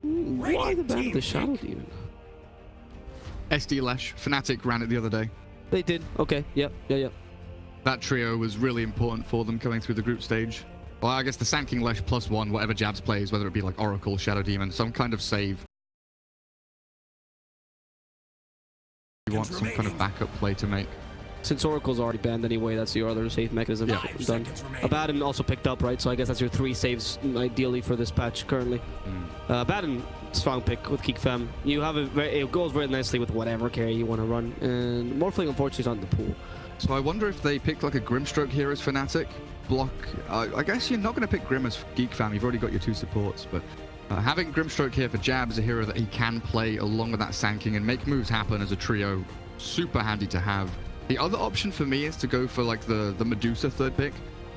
Why the ban of the Shadow Demon? SD Lesh, Fnatic ran it the other day. They did. Okay. Yep. Yeah. That trio was really important for them coming through the group stage. Well, I guess the Sand King Lesh +1, whatever Jabs plays, whether it be like Oracle, Shadow Demon, some kind of save. You want some kind of backup play to make. Since Oracle's already banned anyway, that's your other save mechanism done. Abaddon also picked up, right? So I guess that's your 3 saves ideally for this patch currently. Abaddon, strong pick with Geek Fam. You have it goes very nicely with whatever carry you want to run. And Morphling unfortunately is not in the pool. So I wonder if they picked like a Grimstroke here as Fnatic. Block, I guess you're not going to pick Grim as Geek Fam. You've already got your 2 supports, but having Grimstroke here for Jab is a hero that he can play along with that Sand King and make moves happen as a trio. Super handy to have. The other option for me is to go for like the Medusa 3rd pick,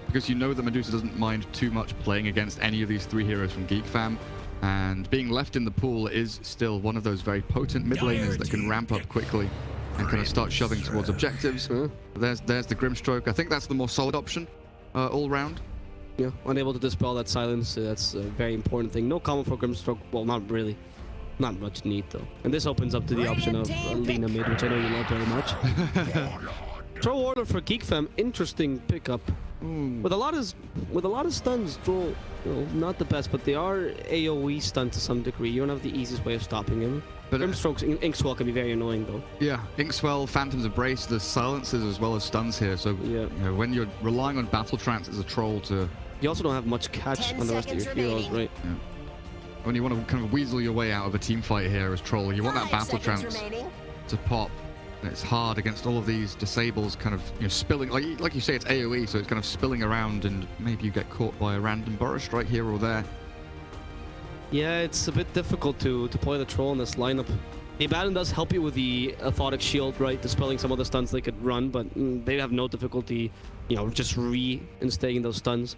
because you know that Medusa doesn't mind too much playing against any of these 3 heroes from Geek Fam, and being left in the pool is still one of those very potent mid laners that can ramp up quickly and kind of start shoving towards objectives. There's the Grimstroke. I think that's the more solid option all round. Yeah, unable to dispel that silence, that's a very important thing. No combo for Grimstroke, well, not really. Not much need though. And this opens up to the option of Lina mid, which I know you love very much. Troll Warrior for Geek Fam, interesting pickup. With a lot of stuns, Troll, not the best, but they are AoE stun to some degree. You don't have the easiest way of stopping him. But Grimstroke's Inkswell can be very annoying though. Yeah, Inkswell, Phantom's Embrace, the silences as well as stuns here. So you know, when you're relying on Battle Trance as a troll to... You also don't have much catch on the rest of your heroes, right? Yeah. When you want to kind of weasel your way out of a team fight here as troll, you want that Battle Trance to pop. And it's hard against all of these disables kind of, spilling, like you say, it's AoE, so it's kind of spilling around, and maybe you get caught by a random Burrow Strike here or there. Yeah, it's a bit difficult to play the troll in this lineup. The Abaddon does help you with the Orthotic Shield, right? Dispelling some of the stuns they could run, but they have no difficulty, just reinstating those stuns.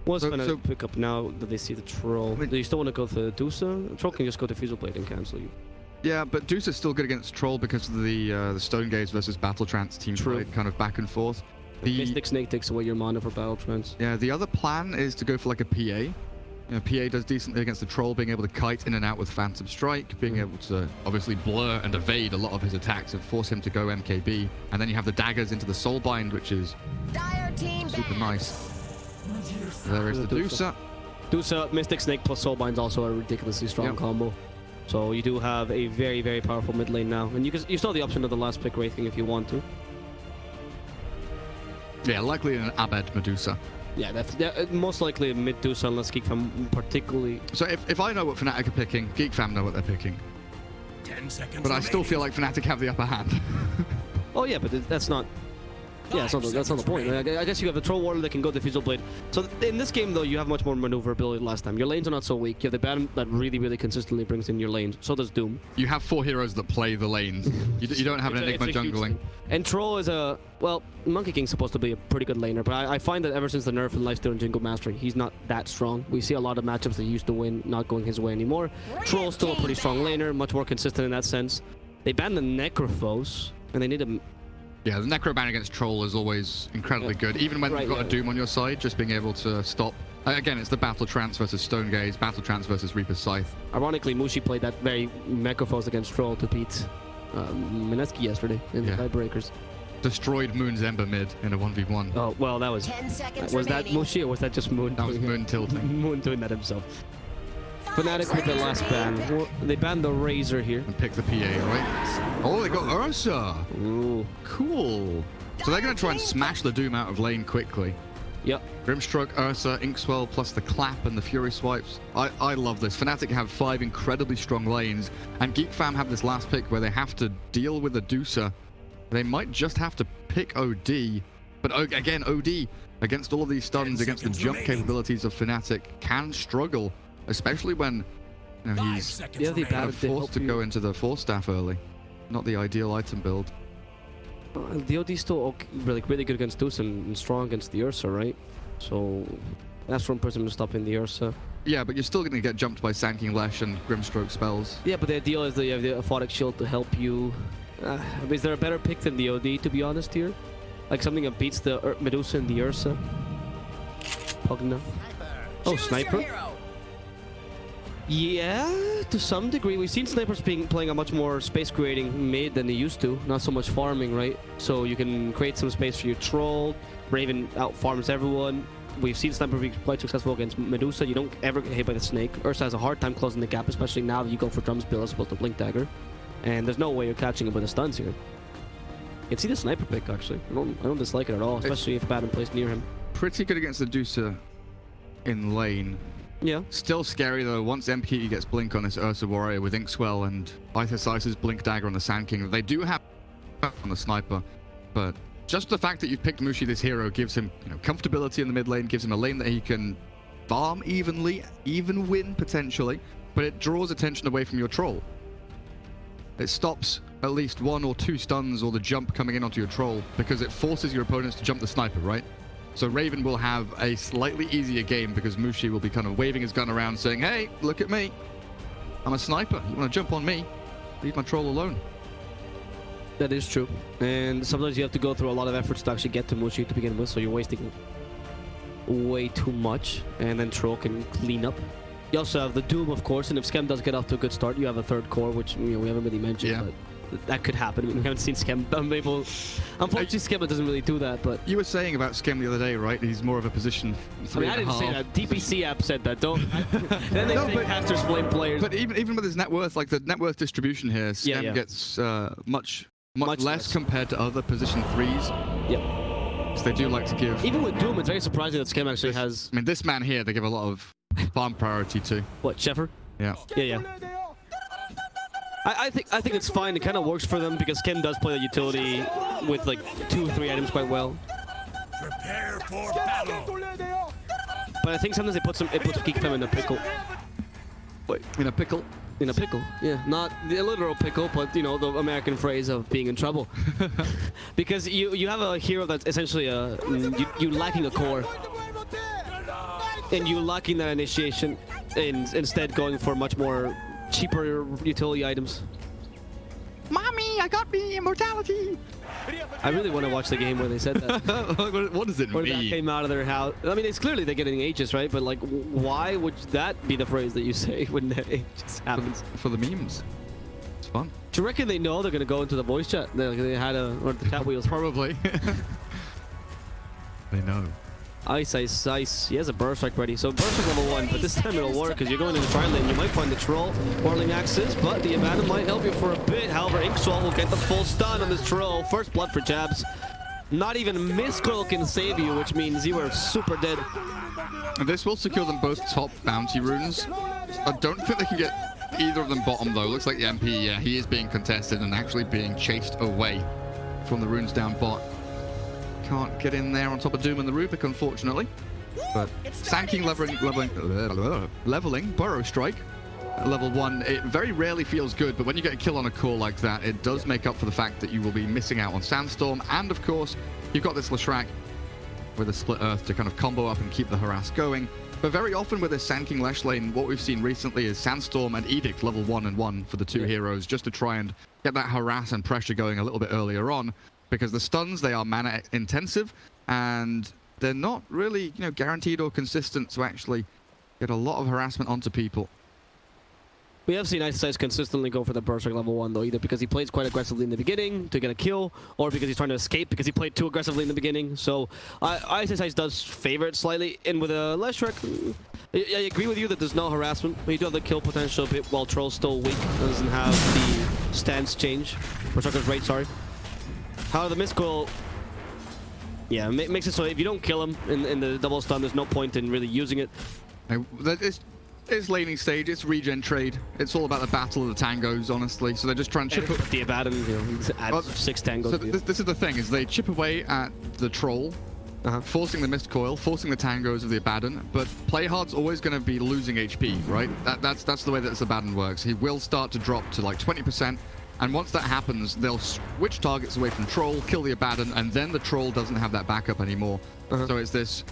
What's going to pick up now that they see the troll? Do you still want to go for Dusa? Troll can just go to Fusil Blade and cancel you. Yeah, but Dusa's still good against troll because of the Stone Gaze versus Battle Trance team fight, kind of back and forth. The Mystic Snake takes away your mana for Battle Trance. Yeah, the other plan is to go for like a PA. PA does decently against the troll, being able to kite in and out with Phantom Strike, being able to obviously blur and evade a lot of his attacks and force him to go MKB. And then you have the daggers into the Soulbind, which is super nice. There is the Dusa. Dusa, Mystic Snake plus Soulbind is also a ridiculously strong combo. So you do have a very, very powerful mid lane now. And you still have the option of the last pick Wraithing if you want to. Yeah, likely an Abed Medusa. Yeah, that's most likely a Medusa unless Geek Fam particularly... So if I know what Fnatic are picking, Geek Fam know what they're picking. 10 seconds but I still feel like Fnatic have the upper hand. Oh yeah, but that's not... Yeah, that's not the point. I guess you have a Troll Warrior that can go Diffusal Blade. So in this game, though, you have much more maneuverability than last time. Your lanes are not so weak. You have the Baron that really, really consistently brings in your lanes. So does Doom. You have 4 heroes that play the lanes. You don't have an Enigma jungling. And Troll is a... Well, Monkey King's supposed to be a pretty good laner, but I find that ever since the nerf in Lifesteal and Jingle Mastery, he's not that strong. We see a lot of matchups that he used to win not going his way anymore. Troll's still a pretty strong laner, much more consistent in that sense. They banned the Necrophos, and they need a... Yeah, the Necro ban against Troll is always incredibly good. Even when you've got a Doom on your side, just being able to stop... Again, it's the Battle Trance versus Stone Gaze, Battle Trance versus Reaper's Scythe. Ironically, Mushi played that very Necrophos against Troll to beat Mineski yesterday in the Tiebreakers. Destroyed Moon's Ember mid in a 1v1. Oh, well, that was... 10 seconds was remaining. that Mushi or was that just Moon? That was Moon tilting. Moon doing that himself. Fnatic with the last ban. Well, they banned the Razor here. And pick the PA, right? Oh, they got Ursa. Ooh. Cool. So they're going to try and smash the Doom out of lane quickly. Yep. Grimstroke, Ursa, Inkswell, plus the Clap and the Fury Swipes. I love this. Fnatic have 5 incredibly strong lanes, and Geek Fam have this last pick where they have to deal with a Dusa. They might just have to pick OD, but again, OD against all of these stuns, against the jump capabilities of Fnatic, can struggle, especially when he's forced to go into the Force Staff early. Not the ideal item build. The OD's still really good against Dusa and strong against the Ursa, right? So that's one person to stop in the Ursa. Yeah, but you're still going to get jumped by Sand King Lesh and Grimstroke spells. Yeah, but the ideal is that you have the Orthotic Shield to help you. Is there a better pick than the OD, to be honest, here? Like something that beats the Medusa and the Ursa? Pugna. Oh, Sniper? Yeah, to some degree. We've seen snipers playing a much more space creating mid than they used to. Not so much farming, right? So you can create some space for your troll. Raven out farms everyone. We've seen sniper be quite successful against Medusa. You don't ever get hit by the snake. Ursa has a hard time closing the gap, especially now that you go for drum spill as opposed to blink dagger. And there's no way you're catching him with the stuns here. You can see the sniper pick actually. I don't dislike it at all, especially if Abaddon plays near him. Pretty good against the Medusa in lane. Yeah. Still scary though, once MPE gets blink on this Ursa warrior with Inkswell and EPICENTER's blink dagger on the Sand King. They do have on the sniper, but just the fact that you've picked Mushi, this hero, gives him comfortability in the mid lane, gives him a lane that he can farm evenly, even win potentially, but it draws attention away from your troll. It stops at least 1 or 2 stuns or the jump coming in onto your troll because it forces your opponents to jump the sniper, right? So Raven will have a slightly easier game because Mushi will be kind of waving his gun around saying, hey, look at me. I'm a sniper. You want to jump on me? Leave my troll alone. That is true. And sometimes you have to go through a lot of efforts to actually get to Mushi to begin with, so you're wasting way too much. And then troll can clean up. You also have the Doom, of course, and if Skem does get off to a good start, you have a third core, which we haven't really mentioned, but that could happen. I mean, we haven't seen Skem. Unfortunately, Skem doesn't really do that, but... You were saying about Skem the other day, right? He's more of a position 3.5. I mean, I didn't say that. DPC app said that. Don't... then they say casters blame players. But even with his net worth, like the net worth distribution here, Skem gets much less compared to other position 3s. Yep. So they do like to give... Even with Doom, it's very surprising that Skem actually has... I mean, this man here, they give a lot of farm priority to. What, Sheffer? Yeah. Yeah. I think it's fine. It kind of works for them because Skem does play the utility with like 2 or 3 items quite well. Prepare for battle. But I think sometimes it puts Geek Fam in a pickle. Wait, in a pickle? In a pickle, yeah. Not the literal pickle, but the American phrase of being in trouble. Because you have a hero that's essentially you lacking a core. And you lacking that initiation, and instead going for much more cheaper utility items. Mommy, I got me immortality! I really want to watch the game where they said that. What does it or mean? That came out of their house. I mean, it's clearly they're getting Aegis, right? But like, why would that be the phrase that you say when the Aegis happens? For the memes. It's fun. Do you reckon they know they're going to go into the voice chat? They had or the chat wheels? Probably. They know. Ice. He has a Berserk ready. So Berserk level 1, but this time it'll work because you're going into Tri Lane. You might find the Troll whirling axes, but the Abaddon might help you for a bit. However, Inkswell will get the full stun on this Troll. First blood for Jabs. Not even Mistcoil can save you, which means you are super dead. And this will secure them both top bounty runes. I don't think they can get either of them bottom though. Looks like the MP, yeah, he is being contested and actually being chased away from the runes down bot. Can't get in there on top of Doom and the Rubik, unfortunately. But Sand King leveling Burrow Strike at level 1. It very rarely feels good, but when you get a kill on a core like that, it does make up for the fact that you will be missing out on Sandstorm. And of course, you've got this Leshrac with a Split Earth to kind of combo up and keep the harass going. But very often with this Sand King Lesh lane, what we've seen recently is Sandstorm and Edict level 1 and 1 for the 2 heroes, just to try and get that harass and pressure going a little bit earlier on. Because the stuns, they are mana intensive, and they're not really, guaranteed or consistent to actually get a lot of harassment onto people. We have seen Ice consistently go for the Berserk level 1 though, either because he plays quite aggressively in the beginning to get a kill, or because he's trying to escape because he played too aggressively in the beginning. So Ice does favor it slightly, and with a Leshrac, I agree with you that there's no harassment, but you do have the kill potential a bit while Troll's still weak, doesn't have the stance change. Berserker's rate, sorry. However, the Mistcoil, makes it so if you don't kill him in the double stun, there's no point in really using it. It's laning stage, it's regen trade. It's all about the battle of the tangos, honestly. So they're just trying to chip... The Abaddon, add 6 tangos. So this is the thing, is they chip away at the Troll, forcing the Mistcoil, forcing the tangos of the Abaddon, but Playhard's always going to be losing HP, right? That's the way that this Abaddon works. He will start to drop to like 20%, and once that happens, they'll switch targets away from Troll, kill the Abaddon, and then the Troll doesn't have that backup anymore. So it's this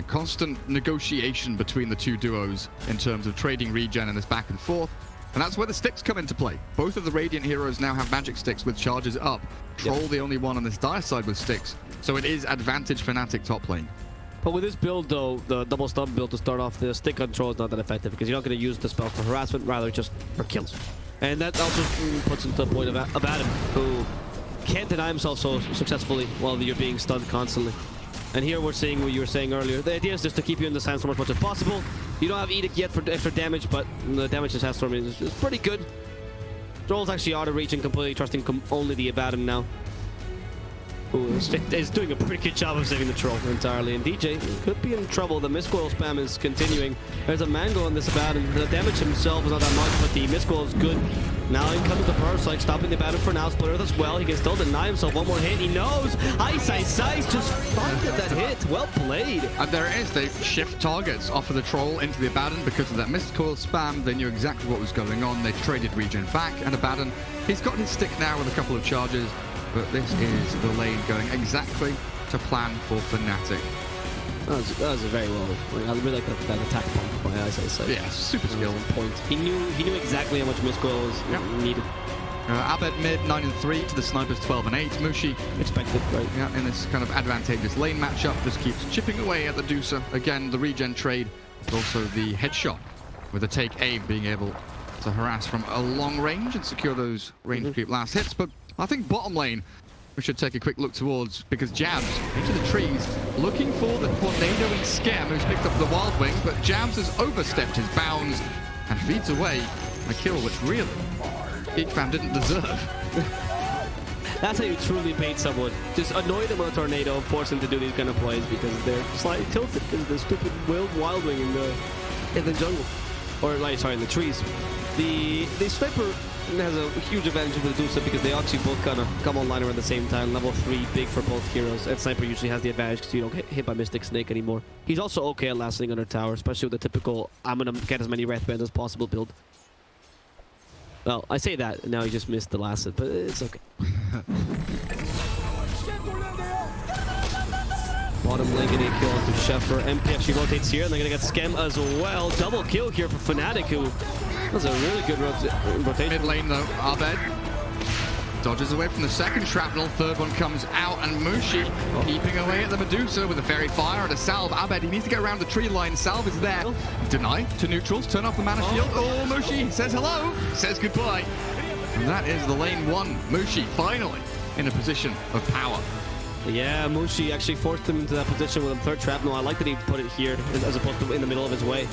constant negotiation between the 2 duos in terms of trading regen and this back and forth. And that's where the sticks come into play. Both of the Radiant heroes now have magic sticks with charges up. Troll the only one on this dire side with sticks. So it is advantage Fnatic top lane. But with this build, though, the double stun build to start off, the stick control is not that effective because you're not going to use the spells for harassment, rather just for kills. And that also puts into the point of Adam, who can't deny himself so successfully while you're being stunned constantly. And here we're seeing what you were saying earlier. The idea is just to keep you in the sandstorm as much as possible. You don't have Edict yet for extra damage, but the damage to sandstorm is pretty good. Trolls actually out of region completely, trusting only the Abaddon now. Who is doing a pretty good job of saving the troll entirely. And DJ could be in trouble. The miscoil spam is continuing. There's a mango on this Abaddon. The damage himself is not that much, but the miscoil is good. Now in comes the Parasite, stopping the Abaddon for now. Split Earth as well. He can still deny himself one more hit. He knows. Ice just funded that hit. Well played. And there it is. They shift targets off of the troll into the Abaddon because of that miscoil spam. They knew exactly what was going on. They traded regen back, and Abaddon, he's got his stick now with a couple of charges. But this is the lane going exactly to plan for Fnatic. That was a very well. I really like that attack pump by Ice. Yeah, super skilled. Point. He knew exactly how much miscoil was needed. Abed mid 9-3 to the snipers 12-8. Mushi Expected, right? Yeah, in this kind of advantageous lane matchup, just keeps chipping away at the Dota2sup. Again, the regen trade, but also the headshot with the take aim, being able to harass from a long range and secure those range creep last hits. But I think bottom lane we should take a quick look towards, because Jabs into the trees looking for the tornadoing Scam, who's picked up the Wild Wing, but Jabs has overstepped his bounds and feeds away a kill which really EPICENTER didn't deserve. That's how you truly bait someone. Just annoy them with a tornado and force them to do these kind of plays because they're slightly tilted because of the stupid Wild Wing in the jungle. Or like, sorry, in the trees. The sniper has a huge advantage over the Dota2sup because they actually both kind of come online around the same time. Level 3, big for both heroes. And sniper usually has the advantage because you don't get hit by Mystic Snake anymore. He's also okay at lasting under tower, especially with the typical I'm gonna get as many Wrath Bands as possible build. Well, I say that, and now he just missed the last hit, but it's okay. Bottom lane getting a kill onto Sheffer. MP actually rotates here, and they're gonna get Scam as well. Double kill here for Fnatic, who was a really good rotation. Mid lane though, Abed dodges away from the second shrapnel. Third one comes out, and Mushi keeping away at the Medusa with a fairy fire and a salve. Abed, he needs to get around the tree line. Salve is there. Deny to neutrals. Turn off the mana shield. Oh, Mushi says hello. Says goodbye. And that is the lane one. Mushi finally in a position of power. Yeah, Mushi actually forced him into that position with a third shrapnel. I like that he put it here as opposed to in the middle of his way.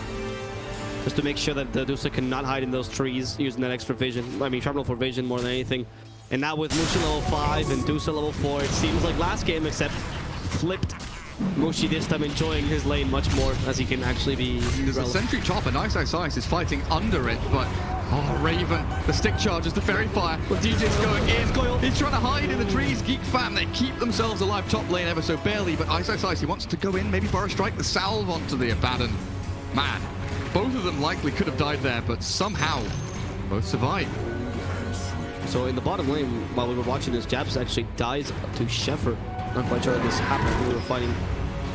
Just to make sure that the Medusa cannot hide in those trees using that extra vision. I mean, shrapnel for vision more than anything. And now with Mushi level 5 and Medusa level 4, it seems like last game, except flipped. Mushi this time enjoying his lane much more as he can actually be There's a sentry top, and Ice is fighting under it, but oh, Raven, the stick charges, the fairy fire. Well, DJ's going in. He's trying to hide in the trees. Geek fam, they keep themselves alive top lane ever so barely, but Ice, he wants to go in, maybe Burrow strike the salve onto the Abaddon. Man, both of them likely could have died there, but somehow both survived. So in the bottom lane, while we were watching this, Jabs actually dies to Sheffer. Not quite sure how this happened. We were fighting,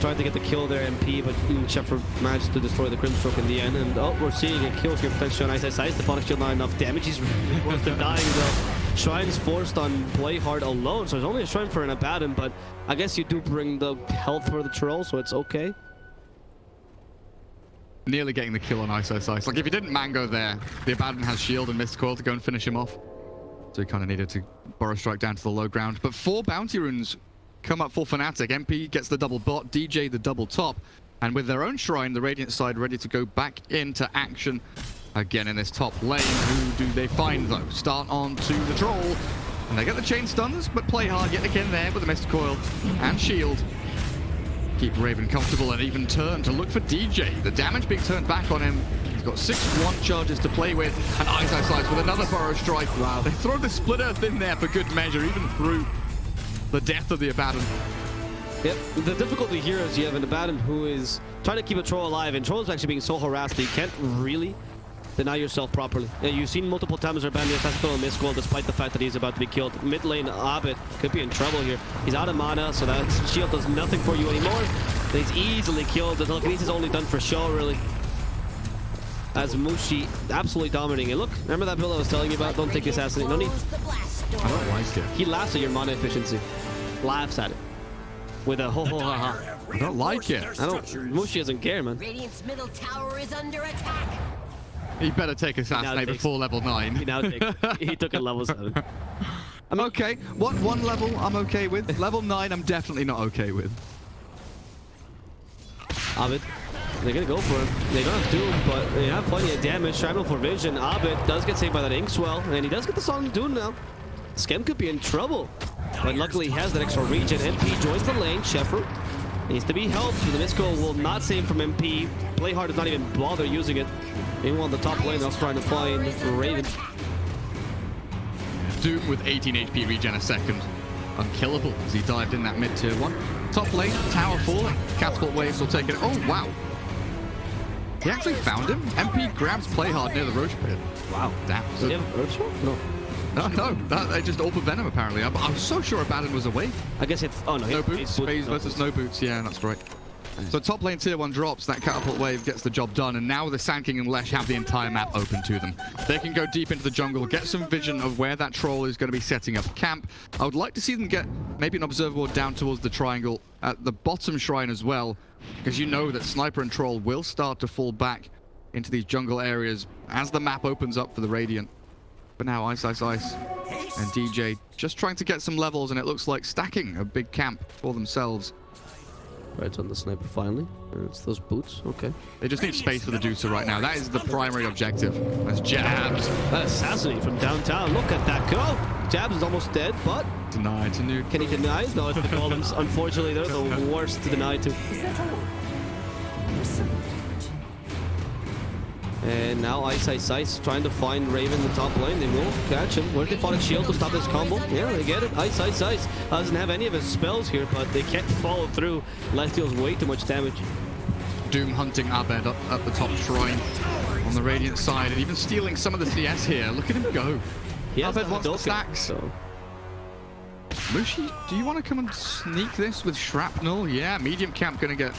trying to get the kill there, MP, but Sheffer managed to destroy the Grimstroke in the end. And oh, we're seeing a kill here potentially on Ice. The Phonic Shield not enough damage. He's really close to dying though. Shrine's forced on Play Hard alone, so there's only a Shrine for an Abaddon, but I guess you do bring the health for the troll, so it's okay. Nearly getting the kill on Ice. Like if he didn't mango there, the Abaddon has shield and missed coil to go and finish him off. So he kind of needed to Burrow strike down to the low ground. But 4 bounty runes come up for Fnatic. MP gets the double bot, DJ the double top. And with their own Shrine, the Radiant side ready to go back into action again in this top lane. Who do they find though? Start on to the troll. And they get the chain stuns, but Play Hard yet again there with the mist coil and shield. Keep Raven comfortable and even turn to look for DJ. The damage being turned back on him. He's got 6-1 charges to play with, and Ice with another Burrow strike. Wow. They throw the Split Earth in there for good measure, even through the death of the Abaddon. Yep, the difficulty here is you have an Abaddon who is trying to keep a troll alive, and troll is actually being so harassed that you can't really deny yourself properly. You've seen multiple times Abaddon has to throw a miscall despite the fact that he's about to be killed. Mid lane, Abed could be in trouble here. He's out of mana, so that shield does nothing for you anymore. He's easily killed. The telekinesis is only done for show, really. As Mushi absolutely dominating it. Look, remember that build I was telling you about? Don't take the assassinate. No need. I don't like it. He laughs at your mana efficiency. Laughs at it. With a ho ho ha ha. I don't like it. I don't. Mushi doesn't care, man. Radiant's middle tower is under attack. He better take Assassinate before level 9. He took a level 7. I'm okay. One level I'm okay with. Level 9 I'm definitely not okay with. Abed, they're gonna go for him. They don't have Doom, but they have plenty of damage. Shrapnel for Vision. Abed does get saved by that Inkswell, and he does get the Song of Doom now. Skem could be in trouble, but luckily he has that extra regen. MP joins the lane. Sheffer needs to be helped. The Misco will not save from MP. Playhard does not even bother using it. Meanwhile, on the top lane, they're trying to find Raven. Doom with 18 HP regen a second. Unkillable as he dived in that mid-tier 1. Top lane, tower falling. Catapult waves will take it. Oh, wow. He actually found him. MP grabs Playhard near the Roach Pit. Wow. Damn. Did he have Earth Sword? No. No, they just AWP Venom apparently. I was so sure Abaddon was away. I guess it's... Oh, no. No boots. Phase versus no boots. Yeah, that's right. So top lane tier 1 drops, that catapult wave gets the job done, and now the Sand King and Lesh have the entire map open to them. They can go deep into the jungle, get some vision of where that troll is going to be setting up camp. I would like to see them get maybe an observer ward down towards the triangle at the bottom shrine as well, because you know that Sniper and Troll will start to fall back into these jungle areas as the map opens up for the Radiant. But now Ice and DJ just trying to get some levels, and it looks like stacking a big camp for themselves. Right on the sniper finally. It's those boots. Okay. They just need space for the Dota right now. That is the primary objective. That's Jabs. That assassinate from downtown. Look at that go. Jabs is almost dead, but Denied to nuke. can he deny? No, it's the golems. Unfortunately, they're the worst to deny to. And now Ice trying to find Raven in the top lane. They will catch him. Where they fought a shield to stop this combo? Yeah, they get it. Ice doesn't have any of his spells here, but they can't follow through. Life deals way too much damage. Doom hunting Abed up at the top shrine on the Radiant side, and even stealing some of the CS here. Look at him go. He has Abed wants the Hadouken, stacks. so. Mushi, do you want to come and sneak this with Shrapnel? Yeah, medium camp gonna get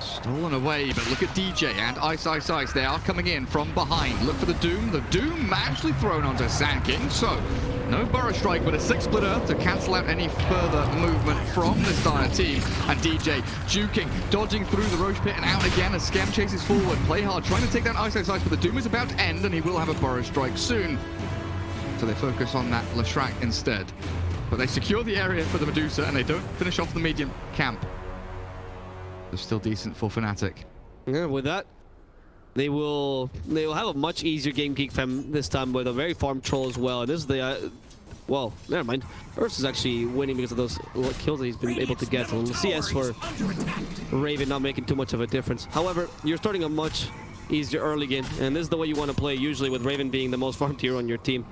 stolen away, but look at DJ and Ice. They are coming in from behind. Look for the Doom. The Doom actually thrown onto Sand King, so no Burrow Strike, but a 6-split Earth to cancel out any further movement from this dire team. And DJ juking, dodging through the Roach Pit and out again as Skem chases forward. Playhard trying to take down Ice, but the Doom is about to end, and he will have a Burrow Strike soon. So they focus on that Leshrac instead. But they secure the area for the Medusa, and they don't finish off the medium camp. They're still decent for Fnatic. Yeah, with that, they will have a much easier game Geek Fam this time with a very farm troll as well. And this is the well, never mind. Ursa is actually winning because of those kills that he's been able to get. So CS for Raven not making too much of a difference. However, you're starting a much easier early game, and this is the way you want to play usually, with Raven being the most farm tier on your team.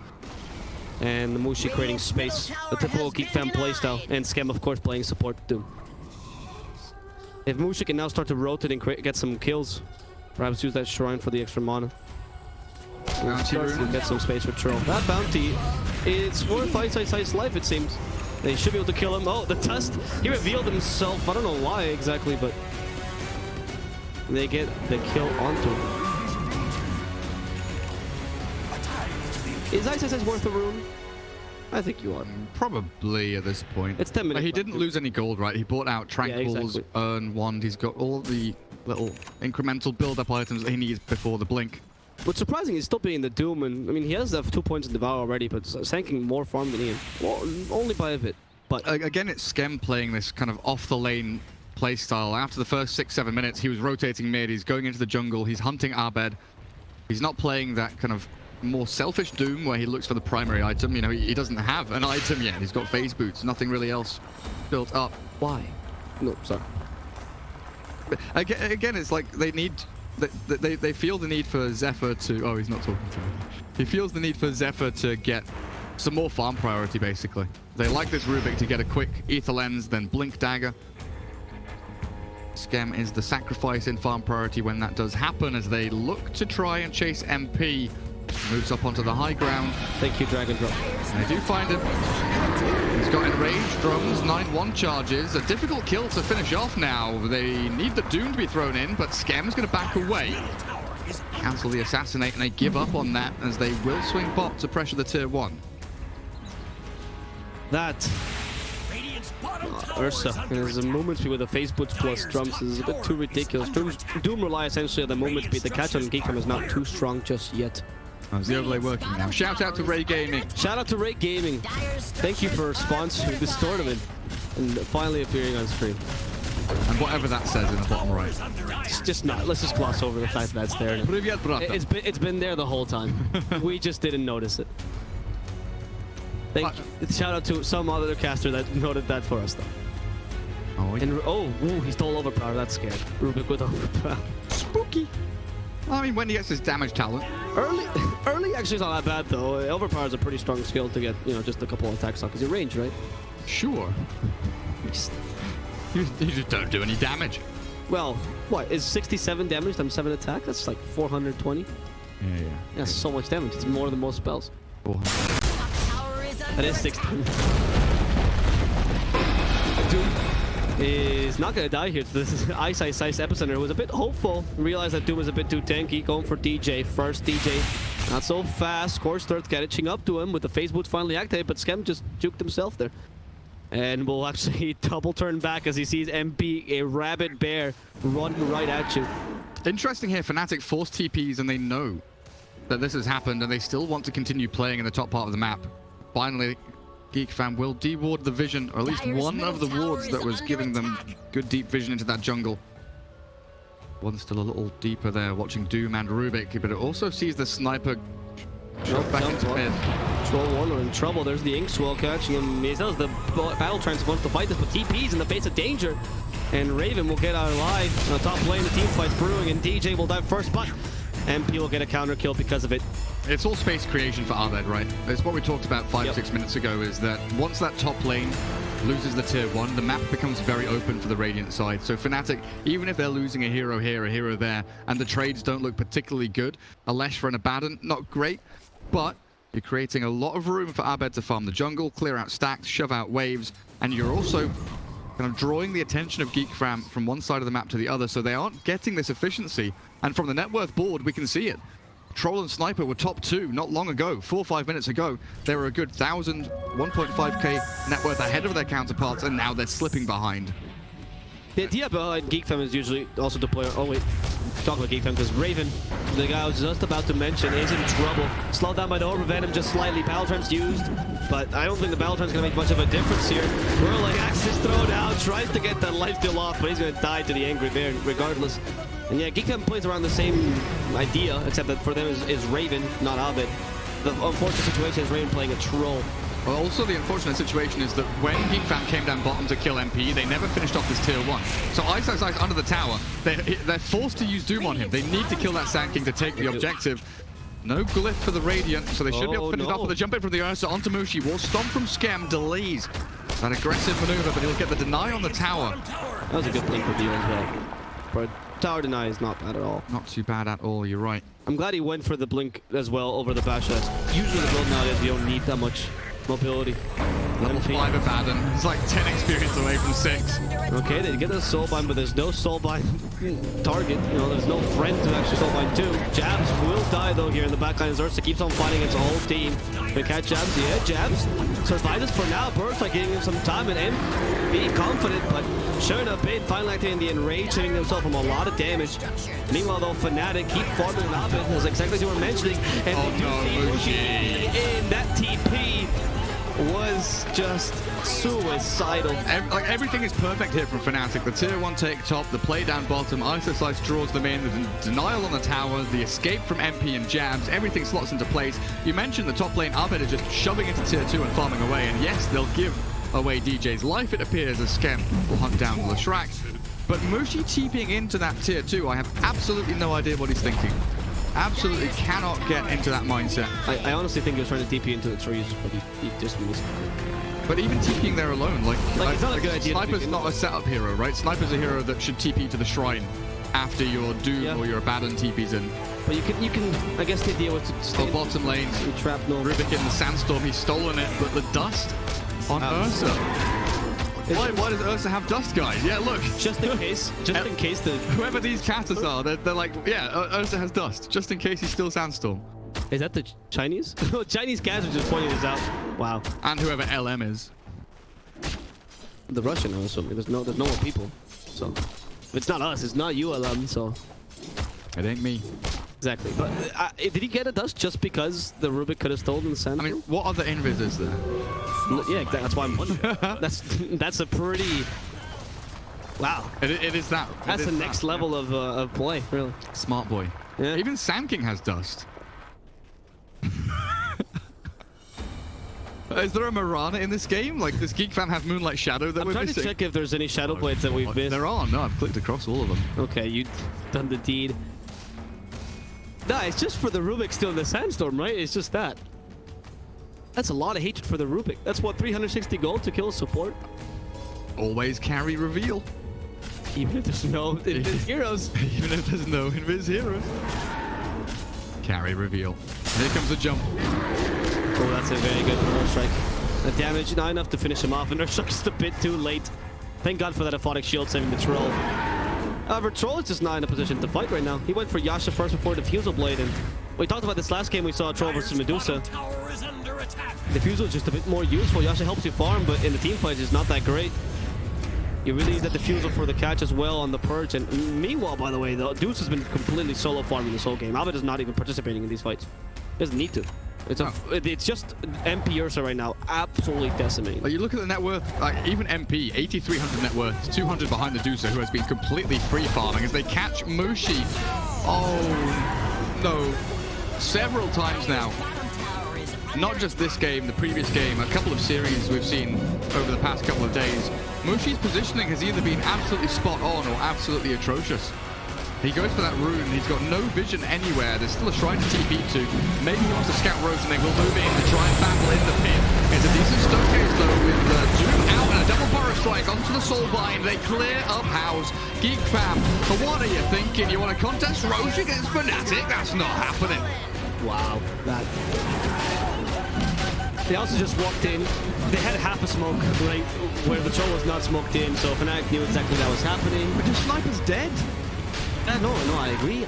And the Mushi creating space, the typical Geek Fam playstyle, and Skem of course playing support too. If Mushi can now start to rotate and get some kills, perhaps use that shrine for the extra mana. Get some space for Troll. That bounty, it's worth Ice's life, it seems. They should be able to kill him. Oh, the test, he revealed himself. I don't know why exactly, but they get the kill onto him. Is Ice worth a rune? I think you are. Probably at this point. It's 10 minutes. But he didn't lose any gold, right? He bought out Tranquils, exactly. Urn, Wand. He's got all the little incremental build-up items that he needs before the blink. What's surprising is still being the Doom, and I mean he has 2 points in Devour already, but Sanking more farm than Ian. Well, only by a bit. But again, it's Skem playing this kind of off-the-lane playstyle. After the first 6-7 minutes, he was rotating mid. He's going into the jungle. He's hunting Abed. He's not playing that kind of more selfish Doom where he looks for the primary item. You know, he doesn't have an item yet. He's got phase boots, nothing really else built up. why? No, sorry. Again, it's like they need, they feel the need for Zephyr to, oh, he's not talking to me. He feels the need for Zephyr to get some more farm priority, basically. They like this Rubik to get a quick Ether Lens, then Blink Dagger. Skem is the sacrifice in farm priority when that does happen, as they look to try and chase MP. Moves up onto the high ground. Thank you, Dragon Drop. And they do find him. He's got enraged drums, 9-1 charges. A difficult kill to finish off now. They need the Doom to be thrown in, but Skem's going to back away. Cancel the Assassinate, and they give up on that as they will swing bot to pressure the tier 1. That Ursa. And there's a movement speed with a face boots plus drums is a bit too ridiculous. Doom rely essentially on the movement speed. The catch on Geekfam is not too strong just yet. How's the overlay working now? Shout out to Ray Gaming. Shout out to Ray Gaming. Thank you for sponsoring this tournament and finally appearing on stream. And whatever that says in the bottom right. It's just not. Let's just gloss over the fact that that's there. Привет, брата. It's been there the whole time. We just didn't notice it. Thank you. Shout out to some other caster that noted that for us though. Oh, yeah. And ooh, he stole overpower. That's scary. Rubik with overpower. Spooky. I mean, when he gets his damage talent. Early actually is not that bad though. Overpower is a pretty strong skill to get, you know, just a couple of attacks off because you're range, right? Sure. You just don't do any damage. Well, what is 67 damage times 7 attack? That's like 420. Yeah. That's so much damage. It's more than most spells. 400. That is 16. Doom is not gonna die here. This is Ice Epicenter was a bit hopeful. Realized that Doom is a bit too tanky. Going for DJ first. DJ not so fast. Core starts catching up to him with the phase boot finally activated, but Skem just juked himself there. And will actually double turn back as he sees MP, a rabid bear, run right at you. Interesting here, Fnatic force TPs and they know that this has happened and they still want to continue playing in the top part of the map. Finally, GeekFam will de-ward the vision, or at least one of the wards that was giving them good deep vision into that jungle. One's still a little deeper there, watching Doom and Rubik, but it also sees the sniper shot back into mid. Troll Warlord in trouble. There's the Ink Swell catching him. He tells the Battle Trance wants to fight this, but TP's in the face of danger. And Raven will get out alive. On the top lane, the team fight's brewing, and DJ will dive first, but MP will get a counter kill because of it. It's all space creation for Abed, right? It's what we talked about 5-6 minutes ago, is that once that top lane loses the tier 1, the map becomes very open for the Radiant side. So Fnatic, even if they're losing a hero here, a hero there, and the trades don't look particularly good, a Leshra and Abaddon, not great, but you're creating a lot of room for Abed to farm the jungle, clear out stacks, shove out waves, and you're also kind of drawing the attention of GeekFam from one side of the map to the other, so they aren't getting this efficiency. And from the net worth board, we can see it. Troll and Sniper were top 2 not long ago, 4 or 5 minutes ago. They were a good 1,000, 1.5k net worth ahead of their counterparts, and now they're slipping behind. The idea behind GeekFam is usually also to play. Oh wait, talk about GeekFam because Raven, the guy I was just about to mention, is in trouble. Slowed down by the Orb of Venom just slightly. Battle Trance used, but I don't think the Battle Trance is gonna make much of a difference here. Whirling Axe is thrown out, tries to get that life steal off, but he's gonna die to the Angry Bear regardless. And yeah, GeekFam plays around the same idea, except that for them is Raven, not Abed. The unfortunate situation is Raven playing a Troll. Well, also the unfortunate situation is that when GeekFam came down bottom to kill MP, they never finished off this tier 1. So Ice under the tower, they're forced to use Doom on him. They need to kill that Sand King to take the objective. No glyph for the Radiant, so they should be able to finish it off with a jump in from the Ursa onto Mushi. Wall stomp from Skem, delays that aggressive maneuver, but he'll get the deny on the tower. That was a good play for Dio as well. But tower deny is not bad at all. Not too bad at all, you're right. I'm glad he went for the blink as well over the bash. That's usually the build nowadays, you don't need that much mobility. Level 5 Abaddon. He's like 10 experience away from 6. Okay, they get a soulbind, but there's no soulbind target. You know, there's no friend to actually soulbind to. Jabs will die though here in the backline as Ursa keeps on fighting against the whole team. They catch Jabs, yeah, Jabs survives for now. Burst like giving him some time and be confident, but sure enough, Bane finally activating the enrage, saving himself from a lot of damage. Meanwhile though, Fnatic keep farming an Abed, as exactly as you were mentioning, and they do see Mushi in that TP. Was just suicidal. Everything is perfect here from Fnatic. The tier 1 take top, the play down bottom, Ice draws them in, the denial on the tower, the escape from MP and Jabs, everything slots into place. You mentioned the top lane Abed is just shoving into tier 2 and farming away, and yes, they'll give away DJ's life, it appears, as Skem will hunt down Leshrac. But Mushi TPing into that tier 2, I have absolutely no idea what he's thinking. Absolutely cannot get into that mindset. I honestly think he was trying to TP into the trees, but he just missed. But even TPing there alone, it's not a good idea. Sniper's not a setup hero, right? Sniper's a hero that should TP to the shrine after your Doom or your Abaddon TP's in. But you can I guess the idea was to stay bottom lane. Trap no. Rubik in the sandstorm, he's stolen it, but the dust on Ursa. Why does Ursa have dust, guys? Yeah, look. Just in case the... Whoever these casters are, they're like, yeah, Ursa has dust, just in case he's still Sandstorm. Is that the Chinese? Chinese casters just pointing this out. Wow. And whoever LM is. The Russian, I'm assuming. There's no more people. So if it's not us, it's not you, Alam. So It ain't me. exactly. But did he get a dust just because the Rubik could have stolen the sand? I mean, what other invis is there? Yeah, exactly. That's why I'm wondering. that's a pretty. Wow. It is that. That's the next level of play, really. Smart boy. Yeah. Even Sand King has dust. Is there a Mirana in this game? Like, does Geek Fam have Moonlight Shadow that I'm we're trying missing? to check if there's any Shadow Blades that we've missed. There are. No, I've clicked across all of them. Okay, you've done the deed. Nah, it's just for the Rubik still in the Sandstorm, right? It's just that. That's a lot of hatred for the Rubik. That's what, 360 gold to kill a support? Always carry reveal. Even if there's no Invis heroes. Even if there's no Invis heroes. Carry reveal. Here comes the jump. Oh, that's a very good Earth Strike. The damage, not enough to finish him off, and Earth Strike is a bit too late. Thank God for that Aphotic Shield saving the Troll. However, Troll is just not in a position to fight right now. He went for Yasha first before Diffusal Blade, and we talked about this last game we saw Troll versus Medusa. Tower is under attack. Diffusal is just a bit more useful. Yasha helps you farm, but in the team fight it's not that great. You really need that Diffusal for the catch as well on the Purge. And meanwhile, by the way, the Deuce has been completely solo farming this whole game. Albert is not even participating in these fights. He doesn't need to. It's just MP Ursa right now, absolutely decimating. Like, you look at the net worth, like, even MP, 8,300 net worth, 200 behind the Deucer, who has been completely free farming as they catch Mushi. Oh, no. Several times now. Not just this game, the previous game, a couple of series we've seen over the past couple of days. Mushi's positioning has either been absolutely spot on or absolutely atrocious. He goes for that rune, he's got no vision anywhere, there's still a shrine to TP to. Maybe he wants to scout roads and they will move in to try and battle in the pit. It's a decent stokecase though with Doom out and a double Burrow Strike onto the Soulbind. They clear up House. Geek Fam, but what are you thinking? You want to contest Roche against Fnatic? That's not happening. Wow, that... They also just walked in. They had half a smoke, right, where the Troll was not smoked in, so Fnatic knew exactly that was happening. But your sniper's dead. No, I agree.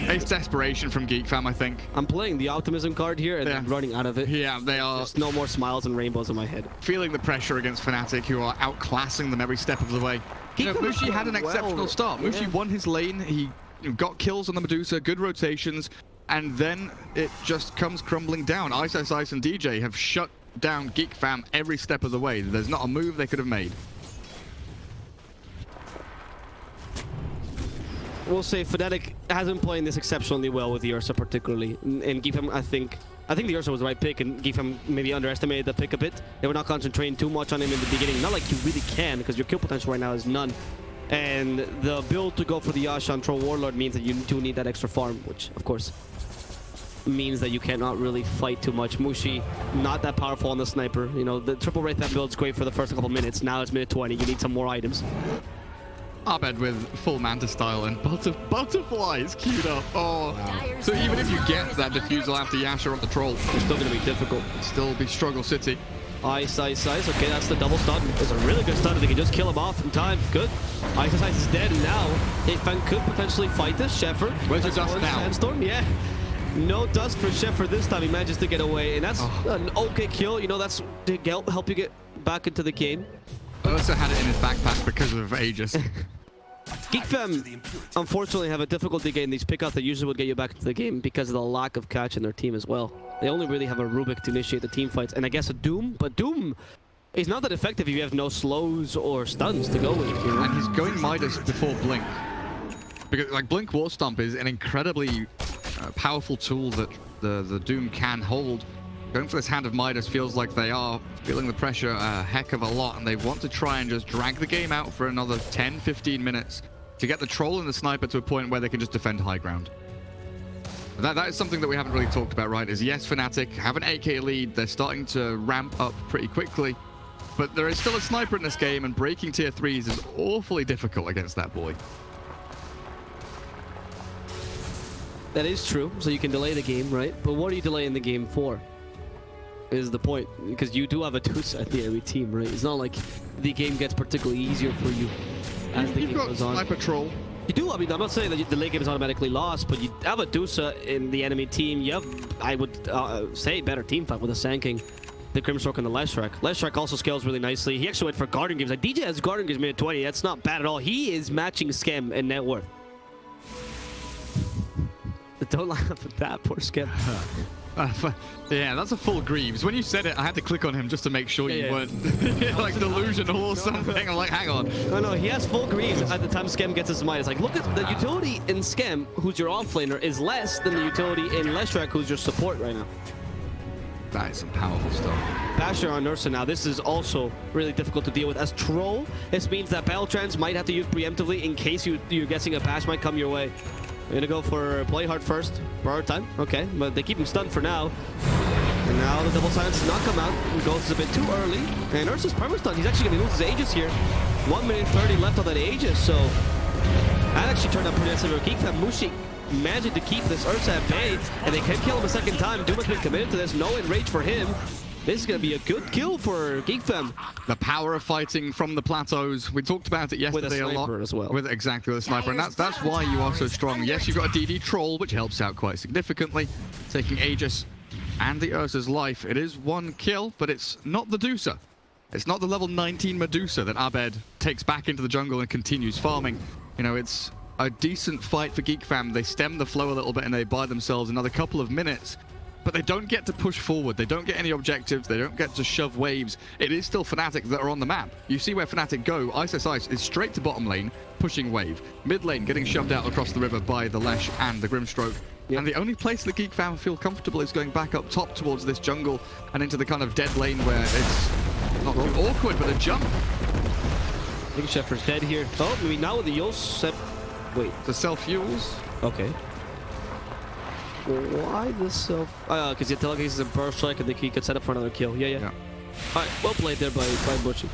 It's desperation from Geek Fam, I think. I'm playing the optimism card here and Yeah. running out of it. Yeah, they are There's no more smiles and rainbows in my head. feeling the pressure against Fnatic, who are outclassing them every step of the way. You know, Mushi had an exceptional start. Mushi won his lane. He got kills on the Medusa, good rotations, and then it just comes crumbling down. Ice and DJ have shut down Geek Fam every step of the way. There's not a move they could have made. We'll say Fnatic hasn't been playing this exceptionally well with the Ursa particularly. And Geek Fam, I think the Ursa was the right pick, and Geek Fam maybe underestimated the pick a bit. They were not concentrating too much on him in the beginning. Not like you really can, because your kill potential right now is none. And the build to go for the Yasha and Troll Warlord means that you do need that extra farm, which of course means that you cannot really fight too much. Mushi, not that powerful on the sniper. You know, the triple Wraith that build's great for the first couple minutes. Now it's minute 20. You need some more items. Abed with full Manta style and butterflies queued up. Oh, so even if you get that diffusal after Yasha on the Troll, It's still going to be difficult. it'll still be struggle city. Ice. Okay, that's the double stun. It's a really good stun. They can just kill him off in time. Good. Ice is dead, and now Hitfang could potentially fight this. Shepard. Where's the dust now? Sandstorm, yeah. No dust for Shepard this time. He manages to get away, and that's an okay kill. You know, that's to help you get back into the game. Ursa had it in his backpack because of Aegis. Geek Fam, unfortunately, have a difficulty getting these pickouts that usually would get you back into the game because of the lack of catch in their team as well. They only really have a Rubik to initiate the team fights, and I guess a Doom, but Doom is not that effective if you have no slows or stuns to go with. You know? And he's going Midas before Blink. Because, like, Blink War Stomp is an incredibly powerful tool that the Doom can hold. Going for this Hand of Midas feels like they are feeling the pressure a heck of a lot, and they want to try and just drag the game out for another 10-15 minutes to get the Troll and the Sniper to a point where they can just defend high ground. That is something that we haven't really talked about, right? Is yes, Fnatic have an 8k lead. They're starting to ramp up pretty quickly, but there is still a Sniper in this game, and breaking tier 3s is awfully difficult against that boy. That is true, so you can delay the game, right? But what are you delaying the game for? Is the point, because you do have a 2-side in the enemy team, right? It's not like the game gets particularly easier for you as the game goes on. Sniper Troll. You do. I mean, I'm not saying that the late game is automatically lost, but you have a Dusa in the enemy team. You have, I would say, better team fight with a Sand King. the Grimstroke and the Leshrac. Leshrac also scales really nicely. He actually went for Garden Games. Like, DJ has Garden Games minute 20. That's not bad at all. He is matching Schem and net worth. Don't laugh at that, poor Schem. Yeah, that's a full Greaves. When you said it, I had to click on him just to make sure you weren't like delusional or something. I'm like, hang on. No, he has full Greaves at the time Schem gets his Midas. Like, look at the utility in Schem, who's your offlaner, is less than the utility in Leshrac, who's your support right now. That is some powerful stuff. Basher on Ursa now. This is also really difficult to deal with. As Troll, this means that Battle Trance might have to use preemptively in case you're guessing a bash might come your way. We're gonna go for play hard first. Borrowed time. Okay, but they keep him stunned for now. And now the double silence does not come out. Ghost is a bit too early. And Ursa's perma stun. He's actually gonna lose his Aegis here. 1 minute 30 left on that Aegis, so that actually turned out pretty nice for Geek Fam. Mushi managing to keep this Ursa at bay, and they can kill him a second time. Doom has been committed to this. No enrage for him. This is going to be a good kill for Geek Fam. The power of fighting from the plateaus. We talked about it yesterday a lot. As well. Exactly, with a sniper. And that's why you are so strong. Yes, you've got a DD Troll, which helps out quite significantly. Taking Aegis and the Ursa's life. It is 1 kill, but it's not the Medusa. It's not the level 19 Medusa that Abed takes back into the jungle and continues farming. You know, it's a decent fight for Geek Fam. They stem the flow a little bit and they buy themselves another couple of minutes. But they don't get to push forward. They don't get any objectives. They don't get to shove waves. It is still Fnatic that are on the map. You see where Fnatic go. Ice is straight to bottom lane, pushing wave. Mid lane getting shoved out across the river by the Lesh and the Grimstroke. Yep. And the only place the Geek Fam feel comfortable is going back up top towards this jungle and into the kind of dead lane where it's not too awkward, but a jump. I think Shepard's dead here. Oh, maybe now with the Yosef. Wait. The self-fuels. Okay. Why the self? Because the telekinesis is a burst strike and he could set up for another kill. Yeah. Alright, well played there by Butchie.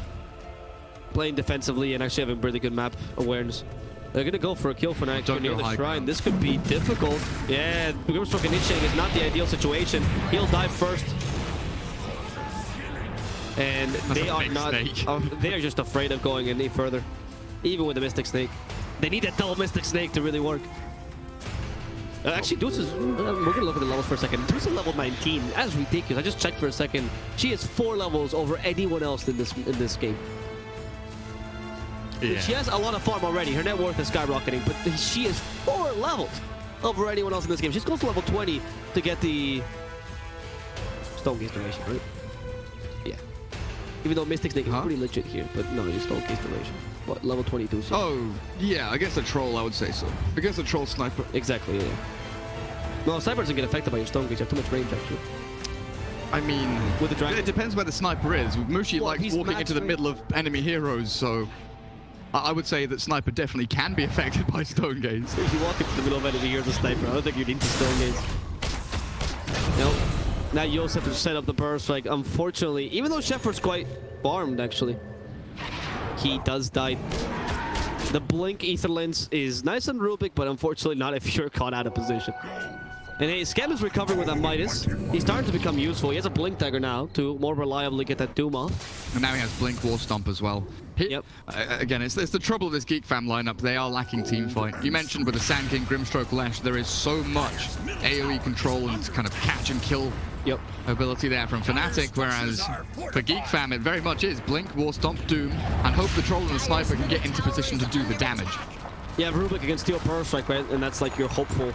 Playing defensively and actually having really good map awareness. They're gonna go for a kill for Fnatic near the shrine. This could be difficult. Yeah, Grimstroke initiating is not the ideal situation. He'll die first. And they are not. They are just afraid of going any further, even with the Mystic Snake. They need that double Mystic Snake to really work. Actually, Deuce is... we're gonna look at the levels for a second. Deuce is level 19. That's ridiculous. I just checked for a second. She is 4 levels over anyone else in this game. Yeah. She has a lot of farm already. Her net worth is skyrocketing, but she is 4 levels over anyone else in this game. She's close to level 20 to get the Stone Gaze duration, right? Yeah. Even though Mystic Snake is pretty legit here, but no, you're Stone Gaze duration. What, level 22? So. Oh, yeah, against a troll, I would say so. Against a troll sniper. Exactly, yeah. No, sniper doesn't get affected by your Stone Gaze. You have too much range, actually. I mean, with the dragon, it depends where the sniper is. Mushi likes walking into the middle of enemy heroes, so I would say that sniper definitely can be affected by Stone Gaze. If you walk into the middle of enemy heroes as a sniper, I don't think you'd into Stone Gaze. Nope. Now you also have to set up the burst. Like, unfortunately, even though Shepard's quite farmed, actually, he does die. The Blink Ether Lens is nice on Rubik, but unfortunately not if you're caught out of position. And hey, Schem is recovering with that Midas. He's starting to become useful. He has a Blink Dagger now to more reliably get that Doom off. And now he has Blink Wall Stomp as well. Yep. Again, it's the trouble with this Geek Fam lineup. They are lacking team fight. You mentioned with the Sand King, Grimstroke, Lash, there is so much AoE control and kind of catch and kill ability there from Fnatic, whereas for Geek Fam, it very much is Blink, War Stomp, Doom, and hope the Troll and the Sniper can get into position to do the damage. Yeah, Rubik against Steel Power Strike, right? And that's like your hopeful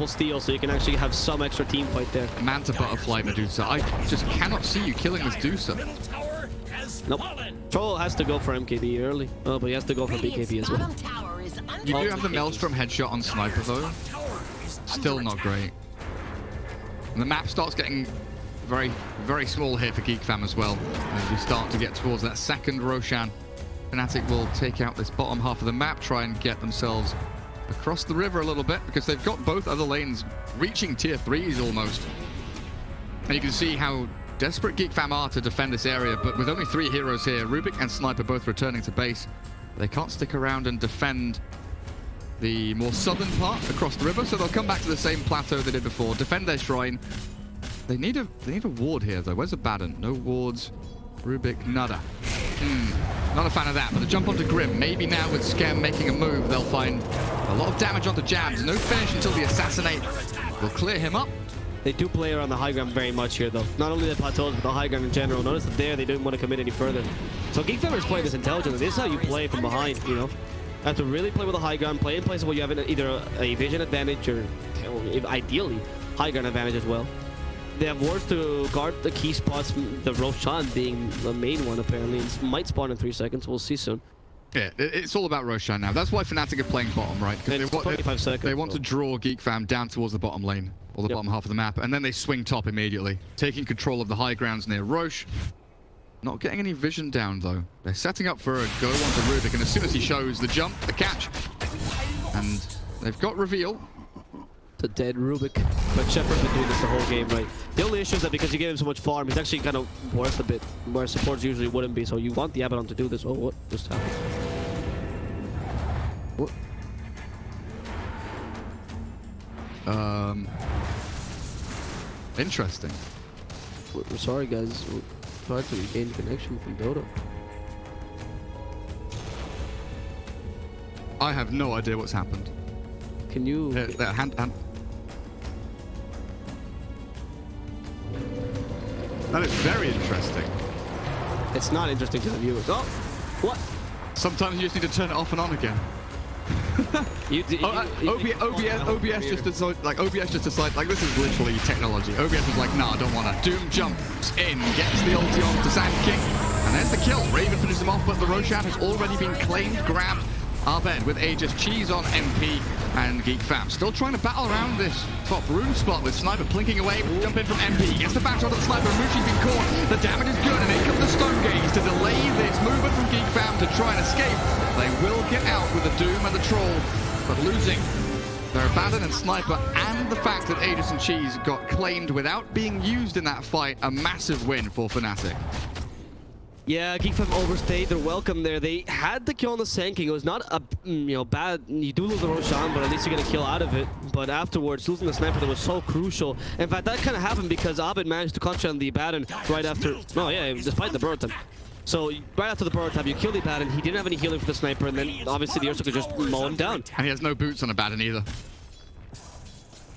steal, so you can actually have some extra team fight there. Manta Butterfly Medusa. I just cannot see you killing this Medusa. Nope. Troll has to go for MKB early. Oh, but he has to go for BKB as well. You do have the Maelstrom headshot on Sniper, though. Still not great. And the map starts getting very, very small here for Geek Fam as well. As we start to get towards that second Roshan, Fnatic will take out this bottom half of the map, try and get themselves across the river a little bit, because they've got both other lanes reaching tier 3s almost. And you can see how desperate Geek Fam are to defend this area, but with only 3 heroes here, Rubik and Sniper both returning to base, they can't stick around and defend the more southern part across the river, so they'll come back to the same plateau they did before, defend their shrine. They need a ward here, though. Where's the Baden? No wards. Rubik, nada. Not a fan of that, but a jump onto Grim. Maybe now with Schem making a move, they'll find a lot of damage onto Jabs. No finish until the Assassinate will clear him up. They do play around the high ground very much here, though. Not only the plateaus, but the high ground in general. Notice that there, they didn't want to commit any further. So GeekFam is playing this intelligently. This is how you play from behind, you know? You have to really play with the high ground, play in places where you have either a vision advantage or ideally, high ground advantage as well. They have wards to guard the key spots, the Roshan being the main one, apparently. It might spawn in 3 seconds. We'll see soon. Yeah, it's all about Roshan now. That's why Fnatic are playing bottom, right? Because 25 seconds. They want to draw GeekFam down towards the bottom lane, or the bottom half of the map, and then they swing top immediately, taking control of the high grounds near Roche. Not getting any vision down, though. They're setting up for a go onto Rubik, and as soon as he shows the jump, the catch, and they've got reveal. The dead Rubik. But Shepard's been doing this the whole game, right? The only issue is that because you gave him so much farm, he's actually kind of worth a bit, where supports usually wouldn't be. So you want the Abaddon to do this. Oh, what just happened? What? Interesting. We're sorry, guys. We're trying to regain connection from Dota. I have no idea what's happened. Can you... Hand. That is very interesting. It's not interesting to the viewers. Oh! What? Sometimes you just need to turn it off and on again. OBS just decided, like, this is literally technology. OBS was like, nah, I don't want to. Doom jumps in, gets the ulti on to Sand King, and there's the kill. Raven finishes him off, but the Roshan has already been claimed, grabbed. Arbed with Aegis, Cheese on MP, and GeekFam still trying to battle around this top room spot with Sniper plinking away. Jump in from MP, gets the back shot of the Sniper. Mushi's been caught. The damage is good, and in comes the Stone Gaze to delay this movement from GeekFam to try and escape. They will get out with the Doom and the Troll, but losing their Abaddon and Sniper, and the fact that Aegis and Cheese got claimed without being used in that fight, a massive win for Fnatic. Yeah, GeekFam overstayed their welcome there. They had the kill on the Sand King. It was not a bad. You do lose the Roshan, but at least you get a kill out of it. But afterwards, losing the Sniper that was so crucial. In fact, that kind of happened because Abed managed to concentrate on the Abaddon right after. Oh yeah, despite the burn time. So right after the burn time, you kill the Abaddon. He didn't have any healing for the Sniper, and then obviously the Ursa could just mow him down. And he has no boots on Abaddon either.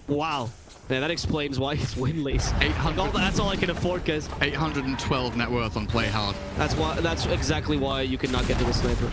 Wow. Yeah, that explains why he's winless. 800. That's all I can afford, guys. 812 net worth on Play Hard. That's why. That's exactly why you cannot get to the Sniper.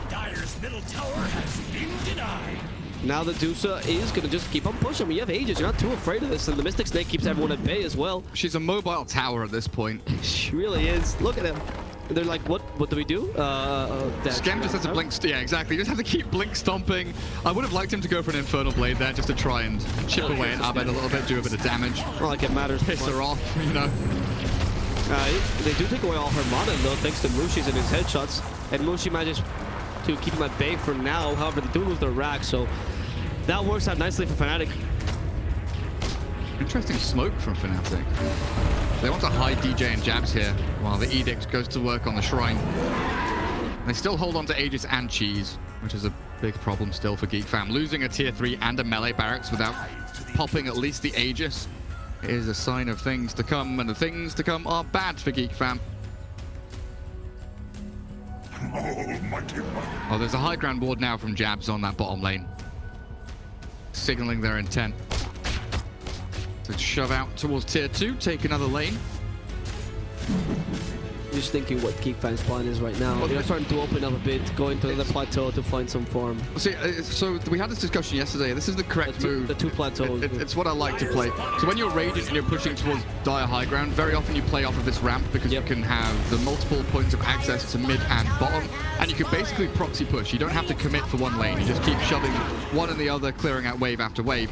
Dire's middle tower has been denied. Now the Dusa is gonna just keep on pushing. You have Aegis. You're not too afraid of this, and the Mystic Snake keeps everyone at bay as well. She's a mobile tower at this point. She really is. Look at him. They're like, what do we do? Scam just has to blink. Yeah, exactly. You just have to keep blink stomping. I would have liked him to go for an Infernal Blade there just to try and chip away at Abed a little bit, do a bit of damage. Not like it matters. Piss her off, you know. They do take away all her mana though, thanks to Mushi's and his headshots. And Mushi manages to keep him at bay for now. However, they do lose their rack, so that works out nicely for Fnatic. Interesting smoke from Fnatic. They want to hide DJ and Jabs here while the Edict goes to work on the Shrine. They still hold on to Aegis and Cheese, which is a big problem still for GeekFam. Losing a tier 3 and a melee barracks without popping at least the Aegis is a sign of things to come, and the things to come are bad for GeekFam. Oh, there's a high ground ward now from Jabs on that bottom lane, signaling their intent to shove out towards tier 2, take another lane. Just thinking what GeekFam's plan is right now. They're starting to open up a bit, going to the plateau to find some farm. See, so we had this discussion yesterday. This is the correct move. The two plateaus. It's what I like to play. So when you're raging and you're pushing towards dire high ground, very often you play off of this ramp because you can have the multiple points of access to mid and bottom, and you can basically proxy push. You don't have to commit for one lane. You just keep shoving one and the other, clearing out wave after wave.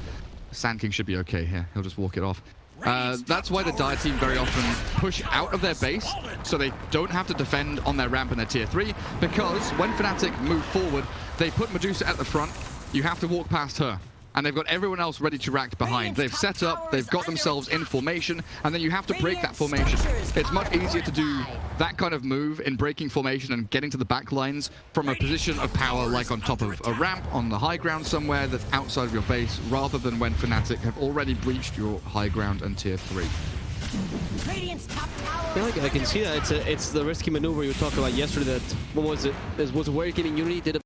Sand King should be okay here. He'll just walk it off. That's why the Dire team very often push out of their base, so they don't have to defend on their ramp in their tier 3, because when Fnatic move forward, they put Medusa at the front. You have to walk past her, and they've got everyone else ready to react behind. They've set up, they've got themselves in formation, and then you have to break that formation. It's much easier to do that kind of move in breaking formation and getting to the back lines from a position of power, like on top of a ramp on the high ground somewhere that's outside of your base, rather than when Fnatic have already breached your high ground and tier 3. Yeah, I can see that. It's the risky maneuver you were talking about yesterday. That, what was it? It was Awakening Unity did